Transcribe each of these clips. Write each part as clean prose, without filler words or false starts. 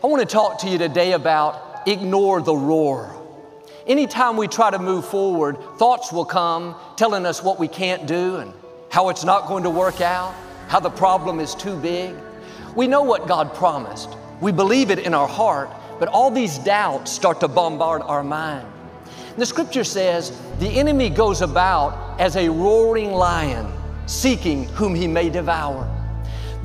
I want to talk to you today about ignore the roar. Anytime we try to move forward, thoughts will come telling us what we can't do and how it's not going to work out, how the problem is too big. We know what God promised. We believe it in our heart, but all these doubts start to bombard our mind. The scripture says, the enemy goes about as a roaring lion, seeking whom he may devour.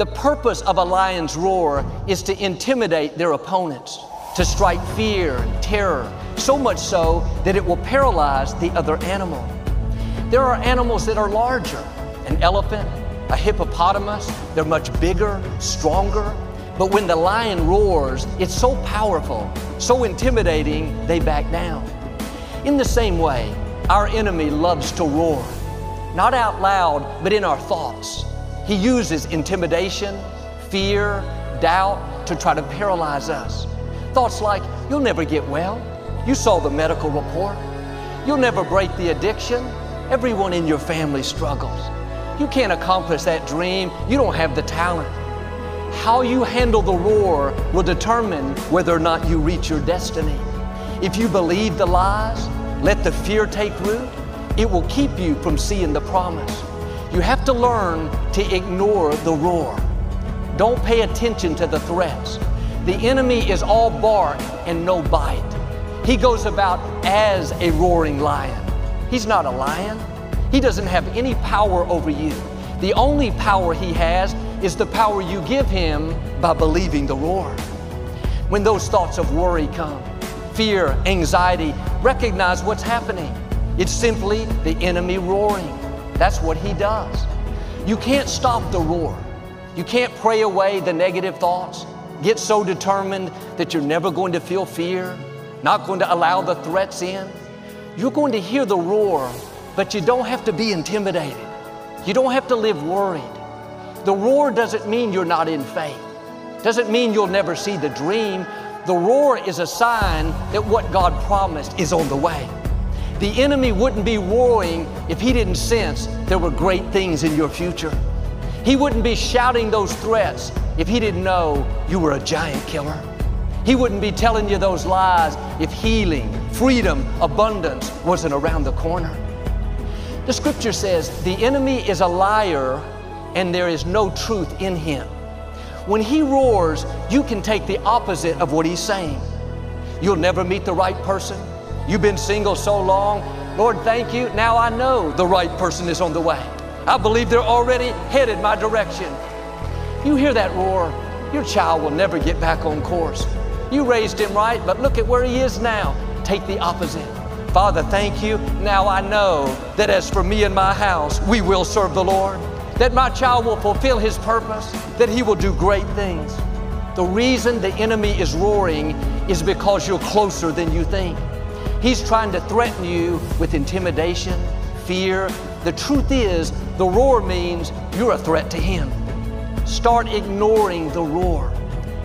The purpose of a lion's roar is to intimidate their opponents, to strike fear and terror, so much so that it will paralyze the other animal. There are animals that are larger, an elephant, a hippopotamus. They're much bigger, stronger. But when the lion roars, it's so powerful, so intimidating, they back down. In the same way, our enemy loves to roar, not out loud, but in our thoughts. He uses intimidation, fear, doubt to try to paralyze us. Thoughts like, you'll never get well. You saw the medical report. You'll never break the addiction. Everyone in your family struggles. You can't accomplish that dream. You don't have the talent. How you handle the roar will determine whether or not you reach your destiny. If you believe the lies, let the fear take root, it will keep you from seeing the promise. You have to learn to ignore the roar. Don't pay attention to the threats. The enemy is all bark and no bite. He goes about as a roaring lion. He's not a lion. He doesn't have any power over you. The only power he has is the power you give him by believing the roar. When those thoughts of worry come, fear, anxiety, recognize what's happening. It's simply the enemy roaring. That's what he does. You can't stop the roar. You can't pray away the negative thoughts. Get so determined that you're never going to feel fear, not going to allow the threats in. You're going to hear the roar, but you don't have to be intimidated. You don't have to live worried. The roar doesn't mean you're not in faith. Doesn't mean you'll never see the dream. The roar is a sign that what God promised is on the way. The enemy wouldn't be roaring if he didn't sense there were great things in your future. He wouldn't be shouting those threats if he didn't know you were a giant killer. He wouldn't be telling you those lies if healing, freedom, abundance wasn't around the corner. The scripture says the enemy is a liar and there is no truth in him. When he roars, you can take the opposite of what he's saying. You'll never meet the right person. You've been single so long. Lord, thank you. Now I know the right person is on the way. I believe they're already headed my direction. You hear that roar, your child will never get back on course. You raised him right, but look at where he is now. Take the opposite. Father, thank you. Now I know that as for me and my house, we will serve the Lord. That my child will fulfill his purpose, that he will do great things. The reason the enemy is roaring is because you're closer than you think. He's trying to threaten you with intimidation, fear. The truth is, the roar means you're a threat to him. Start ignoring the roar.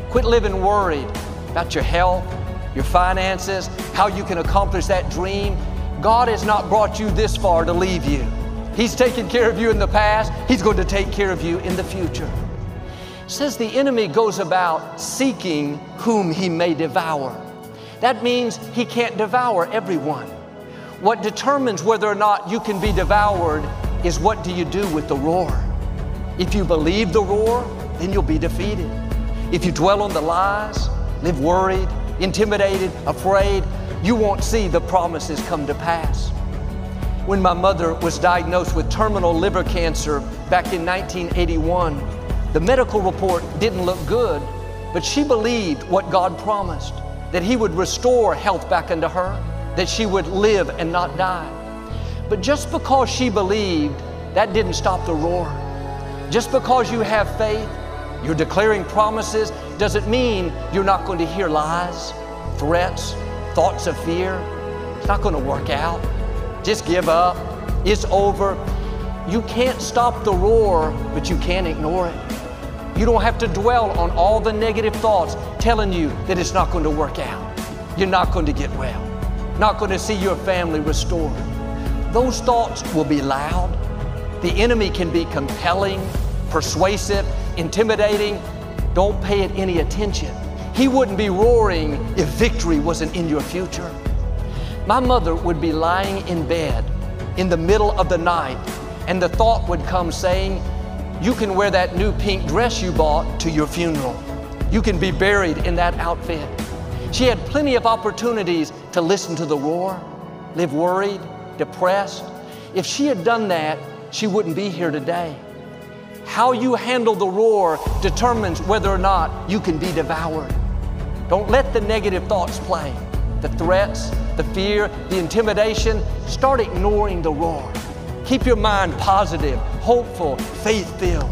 Quit living worried about your health, your finances, how you can accomplish that dream. God has not brought you this far to leave you. He's taken care of you in the past. He's going to take care of you in the future. It says the enemy goes about seeking whom he may devour. That means he can't devour everyone. What determines whether or not you can be devoured is what do you do with the roar. If you believe the roar, then you'll be defeated. If you dwell on the lies, live worried, intimidated, afraid, you won't see the promises come to pass. When my mother was diagnosed with terminal liver cancer back in 1981, the medical report didn't look good, but she believed what God promised, that He would restore health back into her, that she would live and not die. But just because she believed, that didn't stop the roar. Just because you have faith, you're declaring promises, doesn't mean you're not going to hear lies, threats, thoughts of fear. It's not going to work out. Just give up. It's over. You can't stop the roar, but you can ignore it. You don't have to dwell on all the negative thoughts telling you that it's not going to work out. You're not going to get well. Not going to see your family restored. Those thoughts will be loud. The enemy can be compelling, persuasive, intimidating. Don't pay it any attention. He wouldn't be roaring if victory wasn't in your future. My mother would be lying in bed in the middle of the night, and the thought would come saying, you can wear that new pink dress you bought to your funeral. You can be buried in that outfit. She had plenty of opportunities to listen to the roar, live worried, depressed. If she had done that, she wouldn't be here today. How you handle the roar determines whether or not you can be devoured. Don't let the negative thoughts play. The threats, the fear, the intimidation. Start ignoring the roar. Keep your mind positive, hopeful, faith-filled.